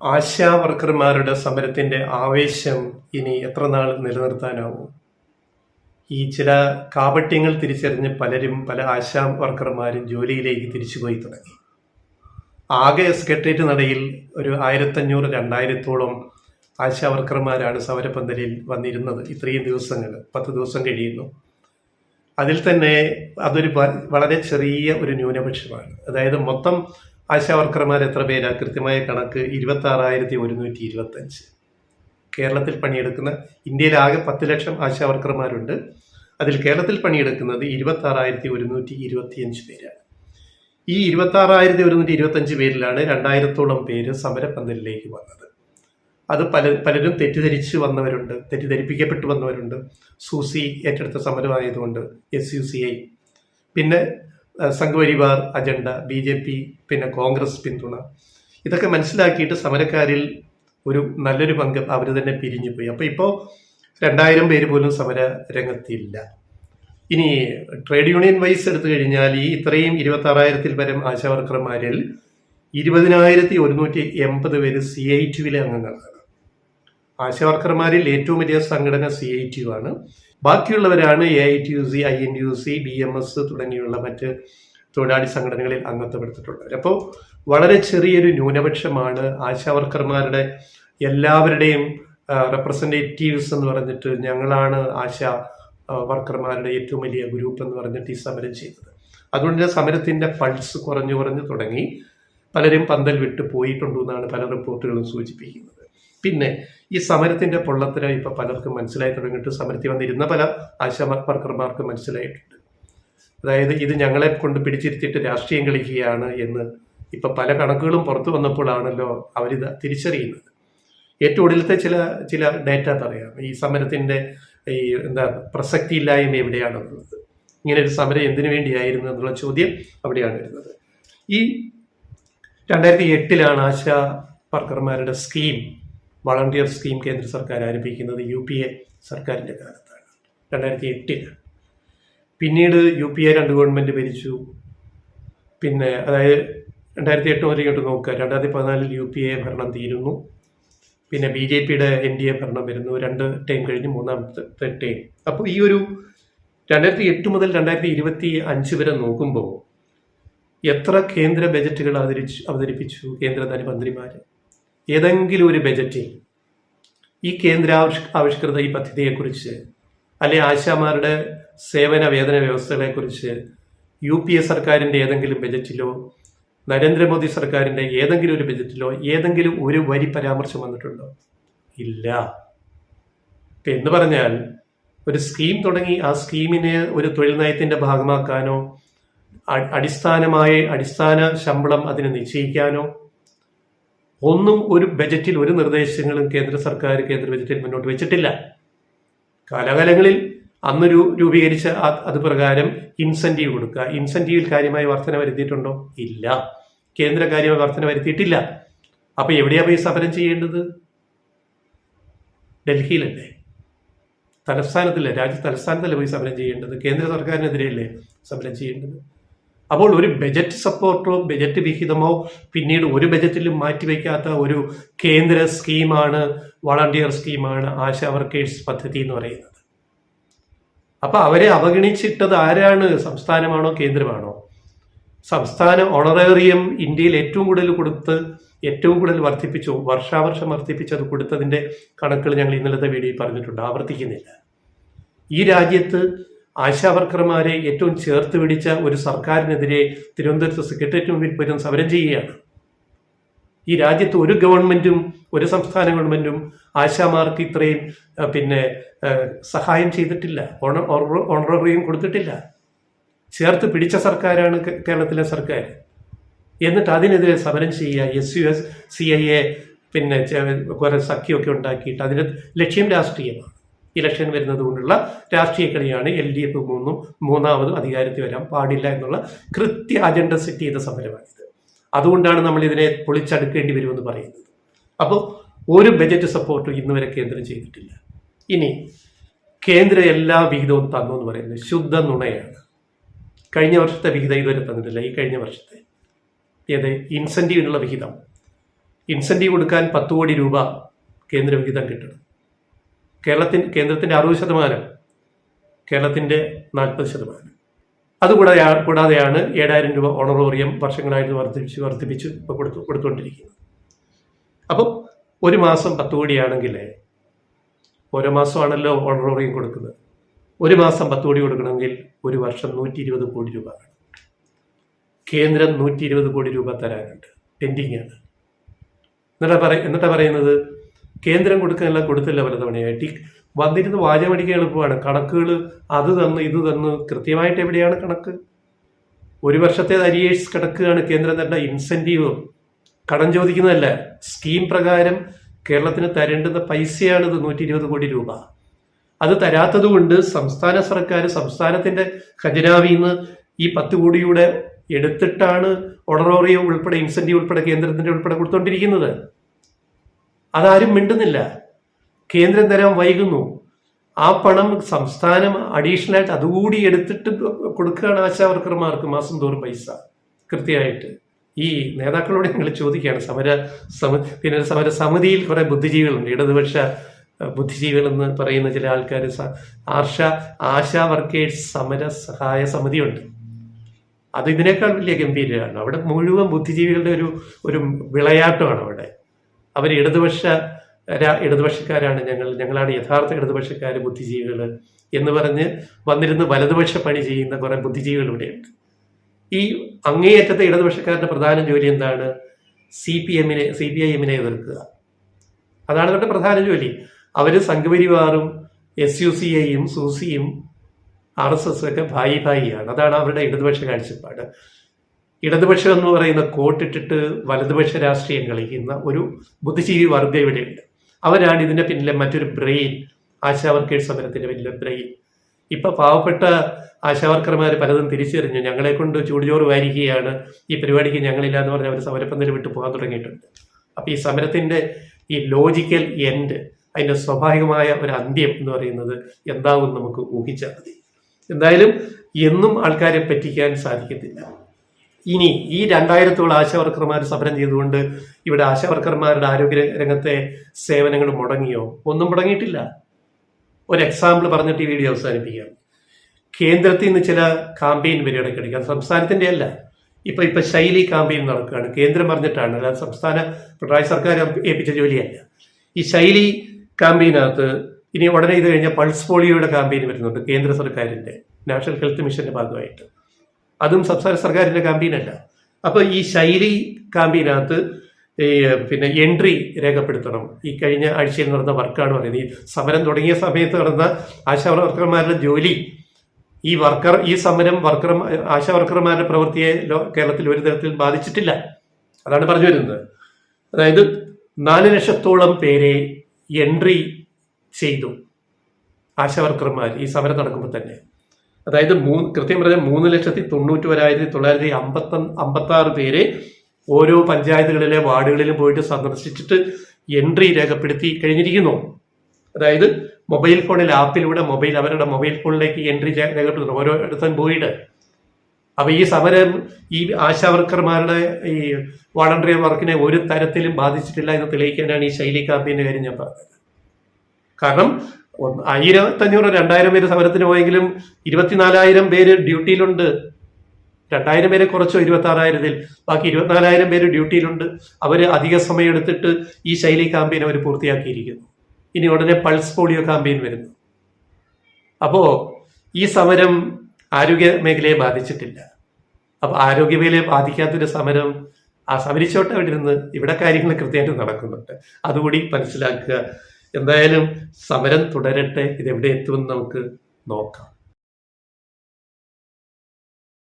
ആശാ വർക്കർമാരുടെ സമരത്തിന്റെ ആവേശം ഇനി എത്ര നാൾ നിലനിർത്താനാവും? ഈ ചില കാപട്യങ്ങൾ തിരിച്ചറിഞ്ഞ് പല ആശാ വർക്കർമാരും ജോലിയിലേക്ക് തിരിച്ചുപോയി തുടങ്ങി. ആകെ സെക്രട്ടേറിയറ്റ് നടയിൽ ഒരു 1500-2000-ഓളം ആശാ വർക്കർമാരാണ് സമരപന്തലിൽ വന്നിരുന്നത്. ഇത്രയും ദിവസങ്ങൾ 10 ദിവസം കഴിയുന്നു. അതിൽ തന്നെ അതൊരു വളരെ ചെറിയ ഒരു ന്യൂനപക്ഷമാണ്. അതായത് മൊത്തം ആശാ വർക്കർമാർ എത്ര പേരാ? കൃത്യമായ കണക്ക് 26,125. കേരളത്തിൽ പണിയെടുക്കുന്ന, ഇന്ത്യയിൽ ആകെ 10 ലക്ഷം ആശാ വർക്കർമാരുണ്ട്. അതിൽ കേരളത്തിൽ പണിയെടുക്കുന്നത് 26,125 പേരാണ്. ഈ 26,125 പേരിലാണ് 2000-ഓളം പേര് സമരപന്തലിലേക്ക് വന്നത്. അത് പലരും തെറ്റിദ്ധരിച്ച് വന്നവരുണ്ട്, തെറ്റിദ്ധരിപ്പിക്കപ്പെട്ടു വന്നവരുണ്ട്. സൂസി ഏറ്റെടുത്ത സമരമായതുകൊണ്ട് SUCI, പിന്നെ സംഘപരിവാർ അജണ്ട, BJP, പിന്നെ കോൺഗ്രസ് പിന്തുണ, ഇതൊക്കെ മനസ്സിലാക്കിയിട്ട് സമരക്കാരിൽ ഒരു നല്ലൊരു പങ്ക് അവർ തന്നെ പിരിഞ്ഞുപോയി. അപ്പോൾ ഇപ്പോൾ 2000 പേര് പോലും സമര രംഗത്തില്ല. ഇനി ട്രേഡ് യൂണിയൻ വൈസ് എടുത്തു കഴിഞ്ഞാൽ ഈ ഇത്രയും 26,000-ൽ പരം ആശാ വർക്കർമാരിൽ 20,180 പേര് CITU-വിലെ അംഗങ്ങളാണ്. ആശാ വർക്കർമാരിൽ ഏറ്റവും വലിയ സംഘടന CITU ആണ്. ബാക്കിയുള്ളവരാണ് AITUC, INTUC, BMS തുടങ്ങിയുള്ള മറ്റ് തൊഴിലാളി സംഘടനകളിൽ അംഗത്വപ്പെടുത്തിയിട്ടുള്ളവർ. അപ്പോൾ വളരെ ചെറിയൊരു ന്യൂനപക്ഷമാണ് ആശാ വർക്കർമാരുടെ എല്ലാവരുടെയും റെപ്രസെൻറ്റേറ്റീവ്സ് എന്ന് പറഞ്ഞിട്ട്, ഞങ്ങളാണ് ആശാ വർക്കർമാരുടെ ഏറ്റവും വലിയ ഗ്രൂപ്പ് എന്ന് പറഞ്ഞിട്ട് ഈ സമരം ചെയ്തത്. അതുകൊണ്ട് സമരത്തിൻ്റെ പൾസ് കുറഞ്ഞു തുടങ്ങി. പലരും പന്തൽ വിട്ട് പോയിട്ടുണ്ടെന്നാണ് പല റിപ്പോർട്ടുകളും സൂചിപ്പിക്കുന്നത്. പിന്നെ ഈ സമരത്തിന്റെ പൊള്ളത്തരം ഇപ്പൊ പലർക്കും മനസ്സിലായി തുടങ്ങിയിട്ട്, സമരത്തിൽ വന്നിരുന്ന പല ആശാ വർക്കർമാർക്ക് മനസ്സിലായിട്ടുണ്ട്. അതായത് ഇത് ഞങ്ങളെ കൊണ്ട് പിടിച്ചിരുത്തിയിട്ട് രാഷ്ട്രീയം കളിക്കുകയാണ് എന്ന് ഇപ്പൊ പല കണക്കുകളും പുറത്തു വന്നപ്പോഴാണല്ലോ അവരിത് തിരിച്ചറിയുന്നത്. ഏറ്റവും ഒടുവിലത്തെ ചില ഡേറ്റ പറയാം. ഈ സമരത്തിന്റെ ഈ പ്രസക്തി ഇല്ലായ്മ എവിടെയാണെന്നുള്ളത്. ഇങ്ങനെ ഒരു സമരം എന്തിനു വേണ്ടിയായിരുന്നു എന്നുള്ള ചോദ്യം അവിടെയാണ് വരുന്നത്. ഈ 2008-ലാണ് ആശാ വർക്കർമാരുടെ സ്കീം, വളണ്ടിയർ സ്കീം കേന്ദ്ര സർക്കാർ ആരംഭിക്കുന്നത്. UPA സർക്കാരിൻ്റെ കാലത്താണ്, 2008. പിന്നീട് UPA 2 ഗവൺമെൻറ് ഭരിച്ചു. പിന്നെ അതായത് 2008 മുതൽ ഇങ്ങോട്ട് നോക്കുക, 2014-ൽ UPA ഭരണം തീരുന്നു. പിന്നെ BJP-യുടെ NDA ഭരണം വരുന്നു. 2 ടൈം കഴിഞ്ഞ് 3ാമത്തെ ടൈം. അപ്പോൾ ഈ ഒരു 2008 മുതൽ 2025 വരെ നോക്കുമ്പോൾ എത്ര കേന്ദ്ര ബജറ്റുകൾ അവതരിപ്പിച്ചു കേന്ദ്ര ധനമന്ത്രിമാർ? ഏതെങ്കിലും ഒരു ബജറ്റിൽ ഈ കേന്ദ്ര ആവിഷ്കൃത ഈ പദ്ധതിയെക്കുറിച്ച്, അല്ലെ ആശാമാരുടെ സേവന വേതന വ്യവസ്ഥകളെക്കുറിച്ച് UPA സർക്കാരിൻ്റെ ഏതെങ്കിലും ബജറ്റിലോ നരേന്ദ്രമോദി സർക്കാരിൻ്റെ ഏതെങ്കിലും ഒരു ബജറ്റിലോ ഏതെങ്കിലും ഒരു വരി പരാമർശം വന്നിട്ടുണ്ടോ? ഇല്ല. ഇപ്പം എന്ന് പറഞ്ഞാൽ ഒരു സ്കീം തുടങ്ങി ആ സ്കീമിനെ ഒരു തൊഴിൽ നയത്തിൻ്റെ ഭാഗമാക്കാനോ അടിസ്ഥാന ശമ്പളം അതിന് നിശ്ചയിക്കാനോ ഒന്നും ഒരു ബജറ്റിൽ ഒരു നിർദ്ദേശങ്ങളും കേന്ദ്ര ബജറ്റിൽ മുന്നോട്ട് വെച്ചിട്ടില്ല. കാലാകാലങ്ങളിൽ അന്ന് രൂപീകരിച്ച അത് പ്രകാരം ഇൻസെന്റീവ് കൊടുക്കുക. ഇൻസെന്റീവിൽ കാര്യമായ വർധന വരുത്തിയിട്ടുണ്ടോ? ഇല്ല. കേന്ദ്ര കാര്യമായ വർധന വരുത്തിയിട്ടില്ല. അപ്പൊ എവിടെയാ പോയി സമരം ചെയ്യേണ്ടത്? ഡൽഹിയിലല്ലേ, തലസ്ഥാനത്തല്ലേ, തലസ്ഥാനത്തല്ലേ പോയി സമരം ചെയ്യേണ്ടത്? കേന്ദ്ര സർക്കാരിനെതിരെയല്ലേ സമരം ചെയ്യേണ്ടത്? അപ്പോൾ ഒരു ബജറ്റ് സപ്പോർട്ടോ ബജറ്റ് വിഹിതമോ പിന്നീട് ഒരു ബജറ്റിലും മാറ്റിവെക്കാത്ത ഒരു കേന്ദ്ര സ്കീമാണ്, വളണ്ടിയർ സ്കീമാണ് ആശാ വർക്കേഴ്സ് പദ്ധതി എന്ന് പറയുന്നത്. അപ്പൊ അവരെ അവഗണിച്ചിട്ടത് ആരാണ്? സംസ്ഥാനമാണോ കേന്ദ്രമാണോ? സംസ്ഥാന ഓണറേറിയം ഇന്ത്യയിൽ ഏറ്റവും കൂടുതൽ വർദ്ധിപ്പിച്ചു, വർഷാവർഷം വർദ്ധിപ്പിച്ചത് കൊടുത്തതിന്റെ കണക്കുകൾ ഞങ്ങൾ ഇന്നലത്തെ വീഡിയോയിൽ പറഞ്ഞിട്ടുണ്ട്, ആവർത്തിക്കുന്നില്ല. ഈ രാജ്യത്ത് ആശാ വർക്കർമാരെ ഏറ്റവും ചേർത്ത് പിടിച്ച ഒരു സർക്കാരിനെതിരെ തിരുവനന്തപുരത്ത് സെക്രട്ടേറിയറ്റ് മുമ്പിൽ പോലും സമരം ചെയ്യുകയാണ്. ഈ രാജ്യത്ത് ഒരു ഗവൺമെന്റും, ഒരു സംസ്ഥാന ഗവൺമെന്റും ആശാമാർക്ക് ഇത്രയും സഹായം ചെയ്തിട്ടില്ല, ഓണറേറിയം കൊടുത്തിട്ടില്ല. ചേർത്ത് പിടിച്ച സർക്കാരാണ് കേരളത്തിലെ സർക്കാർ. എന്നിട്ട് അതിനെതിരെ സമരം ചെയ്യുക, SUCIA കുറെ സഖ്യമൊക്കെ ഉണ്ടാക്കിയിട്ട് അതിന്റെ ലക്ഷ്യം രാഷ്ട്രീയമാണ്. ഇലക്ഷൻ വരുന്നത് കൊണ്ടുള്ള രാഷ്ട്രീയ കളിയാണ്. LDF മൂന്നാമതും അധികാരത്തിൽ വരാൻ പാടില്ല എന്നുള്ള കൃത്യ അജണ്ട സെറ്റ് ചെയ്ത സമരമാണിത്. അതുകൊണ്ടാണ് നമ്മൾ ഇതിനെ പൊളിച്ചടുക്കേണ്ടി വരുമെന്ന് പറയുന്നത്. അപ്പോൾ ഒരു ബജറ്റ് സപ്പോർട്ടും ഇന്ന് വരെ കേന്ദ്രം ചെയ്തിട്ടില്ല. ഇനി കേന്ദ്രം എല്ലാ വിഹിതവും തന്നു എന്ന് പറയുന്നത് ശുദ്ധ നുണയാണ്. കഴിഞ്ഞ വർഷത്തെ വിഹിതം ഇതുവരെ തന്നിട്ടില്ല. ഈ കഴിഞ്ഞ വർഷത്തെ ഇൻസെന്റീവിനുള്ള വിഹിതം ഇൻസെൻറ്റീവ് കൊടുക്കാൻ 10 കോടി രൂപ കേന്ദ്രവിഹിതം കിട്ടണം. കേന്ദ്രത്തിൻ്റെ 60%, കേരളത്തിൻ്റെ 40%. അതുകൂടാതെയാണ് 7,000 രൂപ ഓണറോറിയം വർഷങ്ങളായിട്ട് വർദ്ധിപ്പിച്ച് ഇപ്പോൾ കൊടുത്തുകൊണ്ടിരിക്കുന്നത്. അപ്പം ഒരു മാസം 10 കോടിയാണെങ്കിൽ ഓരോ മാസമാണല്ലോ ഓണറോറിയം കൊടുക്കുന്നത്. ഒരു മാസം 10 കോടി കൊടുക്കണമെങ്കിൽ ഒരു വർഷം 120 കോടി രൂപ വേണം. കേന്ദ്രം 120 കോടി രൂപ തരാനുണ്ട്, പെൻഡിങ് ആണ്. എന്നിട്ടാ പറയുന്നത് കേന്ദ്രം കൊടുത്തില്ല പല തവണയായിട്ട്. വന്നിരുന്ന് വാചമടിക്കാൻ എളുപ്പമാണ്. കണക്കുകൾ അത് തന്നു ഇത് തന്നു, കൃത്യമായിട്ട് എവിടെയാണ് കണക്ക്? ഒരു വർഷത്തെ അരിയേഴ്സ് കിടക്കുകയാണ്. കേന്ദ്രം തരുന്ന ഇൻസെൻറ്റീവ് കടം ചോദിക്കുന്നതല്ല, സ്കീം പ്രകാരം കേരളത്തിന് തരേണ്ടുന്ന പൈസയാണിത് 120 കോടി രൂപ. അത് തരാത്തത് കൊണ്ട് സംസ്ഥാന സർക്കാർ സംസ്ഥാനത്തിന്റെ ഖജനാവിൽ നിന്ന് ഈ 10 കോടിയുടെ എടുത്തിട്ടാണ് ഓണറോറിയം ഉൾപ്പെടെ ഇൻസെന്റീവ് ഉൾപ്പെടെ കേന്ദ്രത്തിന്റെ ഉൾപ്പെടെ കൊടുത്തോണ്ടിരിക്കുന്നത്. അതാരും മിണ്ടുന്നില്ല. കേന്ദ്രം തരാൻ വൈകുന്നു. ആ പണം സംസ്ഥാനം അഡീഷണൽ ആയിട്ട് അതുകൂടി എടുത്തിട്ട് കൊടുക്കുകയാണ് ആശാവർക്കർമാർക്ക് മാസം തോറും പൈസ കൃത്യമായിട്ട്. ഈ നേതാക്കളോട് ഞങ്ങൾ ചോദിക്കുകയാണ്, സമര സമിതിയിൽ കുറെ ബുദ്ധിജീവികളുണ്ട്, ഇടതുപക്ഷ ബുദ്ധിജീവികൾ എന്ന് പറയുന്ന ചില ആൾക്കാർ. ആശാ വർക്കേഴ്സ് സമര സഹായ സമിതിയുണ്ട്. അത് ഇതിനേക്കാൾ വലിയ ഗംഭീരമാണ്. അവിടെ മുഴുവൻ ബുദ്ധിജീവികളുടെ ഒരു വിളയാട്ടമാണ് അവിടെ. അവർ ഇടതുപക്ഷക്കാരാണ്, ഞങ്ങളാണ് യഥാർത്ഥ ഇടതുപക്ഷക്കാർ, ബുദ്ധിജീവികൾ എന്ന് പറഞ്ഞ് വന്നിരുന്ന് വലതുപക്ഷ പണി ചെയ്യുന്ന കുറെ ബുദ്ധിജീവികൾ ഇവിടെയുണ്ട്. ഈ അങ്ങേയറ്റത്തെ ഇടതുപക്ഷക്കാരുടെ പ്രധാന ജോലി എന്താണ്? CPIM-നെ എതിർക്കുക. അതാണ് അവരുടെ പ്രധാന ജോലി. അവർ സംഘപരിവാറും SUCI-യും സൂസിയും RSS ഒക്കെ ഭായിയാണ്. അതാണ് അവരുടെ ഇടതുപക്ഷ കാഴ്ചപ്പാട്. ഇടതുപക്ഷം എന്ന് പറയുന്ന കോട്ടിട്ടിട്ട് വലതുപക്ഷ രാഷ്ട്രീയം കളിക്കുന്ന ഒരു ബുദ്ധിജീവി വർഗം ഇവിടെയുണ്ട്. അവരാണ് ഇതിന്റെ പിന്നിലെ മറ്റൊരു ബ്രെയിൻ, ആശാവർക്കേഴ്സ് സമരത്തിന്റെ പിന്നിലെ ബ്രെയിൻ. ഇപ്പൊ പാവപ്പെട്ട ആശാവർക്കർമാർ പലതും തിരിച്ചറിഞ്ഞു. ഞങ്ങളെ കൊണ്ട് ചൂടുചോറ് വാരിക്കുകയാണ്, ഈ പരിപാടിക്ക് ഞങ്ങളില്ല എന്ന് പറഞ്ഞ് അവർ സമരപ്പന്തൽ വിട്ട് പോകാൻ തുടങ്ങിയിട്ടുണ്ട്. അപ്പൊ ഈ സമരത്തിന്റെ ഈ ലോജിക്കൽ എൻഡ്, അതിന്റെ സ്വാഭാവികമായ ഒരു അന്ത്യം എന്ന് പറയുന്നത് എന്താവും നമുക്ക് ഊഹിച്ചാൽ മതി. എന്തായാലും എന്നും ആൾക്കാരെ പറ്റിക്കാൻ സാധിക്കത്തില്ല. ഇനി ഈ 2000-ഓളം ആശാവർക്കർമാർ സമരം ചെയ്തുകൊണ്ട് ഇവിടെ ആശാവർക്കർമാരുടെ ആരോഗ്യ രംഗത്തെ സേവനങ്ങൾ മുടങ്ങിയോ? ഒന്നും മുടങ്ങിയിട്ടില്ല. ഒരു എക്സാമ്പിൾ പറഞ്ഞിട്ട് ഈ വീഡിയോ അവസാനിപ്പിക്കാം. കേന്ദ്രത്തിൽ നിന്ന് ചില കാമ്പയിൻ പരിപാടിക്ക് അത് സംസ്ഥാനത്തിന്റെ അല്ല. ഇപ്പൊ ശൈലി കാമ്പയിൻ നടക്കുകയാണ്. കേന്ദ്രം പറഞ്ഞിട്ടാണ്, അല്ലാതെ സംസ്ഥാന പിണറായി സർക്കാർ ഏൽപ്പിച്ച ജോലിയല്ല. ഈ ശൈലി കാമ്പയിനകത്ത് ഇനി ഉടനെ ഇത് കഴിഞ്ഞാൽ പൾസ് പോളിയോയുടെ കാമ്പയിൻ വരുന്നുണ്ട് കേന്ദ്ര സർക്കാരിന്റെ നാഷണൽ ഹെൽത്ത് മിഷന്റെ ഭാഗമായിട്ട്. അതും സംസ്ഥാന സർക്കാരിന്റെ കാമ്പയിനല്ല. അപ്പൊ ഈ ശൈലി കാമ്പയിനകത്ത് പിന്നെ എൻട്രി രേഖപ്പെടുത്തണം. ഈ കഴിഞ്ഞ ആഴ്ചയിൽ നടന്ന വർക്കാണ് പറയുന്നത്. ഈ സമരം തുടങ്ങിയ സമയത്ത് നടന്ന ആശാവർക്കർമാരുടെ ജോലി, ഈ സമരം ആശാവർക്കർമാരുടെ പ്രവൃത്തിയെ കേരളത്തിൽ ഒരു തരത്തിൽ ബാധിച്ചിട്ടില്ല. അതാണ് പറഞ്ഞു വരുന്നത്. അതായത് 4 ലക്ഷത്തോളം പേരെ എൻട്രി ചെയ്തു ആശാവർക്കർമാർ ഈ സമരം നടക്കുമ്പോൾ തന്നെ. അതായത് കൃത്യം പറഞ്ഞാൽ 3,91,956 പേരെ ഓരോ പഞ്ചായത്തുകളിലെ വാർഡുകളിലും പോയിട്ട് സന്ദർശിച്ചിട്ട് എൻട്രി രേഖപ്പെടുത്തി കഴിഞ്ഞിരിക്കുന്നു. അതായത് മൊബൈൽ ഫോണിൽ ആപ്പിലൂടെ അവരുടെ മൊബൈൽ ഫോണിലേക്ക് എൻട്രി രേഖപ്പെടുത്തുന്നു ഓരോരുത്തരും പോയിട്ട്. അപ്പൊ ഈ സമരം ഈ ആശാവർക്കർമാരുടെ ഈ വോളണ്ടറി വർക്കിനെ ഒരു തരത്തിലും ബാധിച്ചിട്ടില്ല എന്ന് തെളിയിക്കാനാണ് ഈ ശൈലി കാമ്പയിന്റെ കാര്യം ഞാൻ പറഞ്ഞത്. കാരണം 1,500-2,000 പേര് സമരത്തിന് പോയെങ്കിലും 24,000 പേര് ഡ്യൂട്ടിയിലുണ്ട്. 2,000 പേരെ കുറച്ചോ 26,000-ൽ, ബാക്കി 24,000 പേര് ഡ്യൂട്ടിയിലുണ്ട്. അവര് അധിക സമയം എടുത്തിട്ട് ഈ ശൈലി കാമ്പയിൻ അവർ പൂർത്തിയാക്കിയിരിക്കുന്നു. ഇനി ഉടനെ പൾസ് പോളിയോ കാമ്പയിൻ വരുന്നു. അപ്പോ ഈ സമരം ആരോഗ്യ മേഖലയെ ബാധിച്ചിട്ടില്ല. അപ്പൊ ആരോഗ്യ മേഖലയെ ബാധിക്കാത്തൊരു സമരം സമരിച്ചോട്ടെ അവിടെ ഇരുന്ന്, ഇവിടെ കാര്യങ്ങൾ കൃത്യമായിട്ട് നടക്കുന്നുണ്ട്. അതുകൂടി മനസ്സിലാക്കുക. എന്തായാലും സമരം തുടരട്ടെ. ഇതെവിടെ എത്തുമെന്ന് നമുക്ക് നോക്കാം.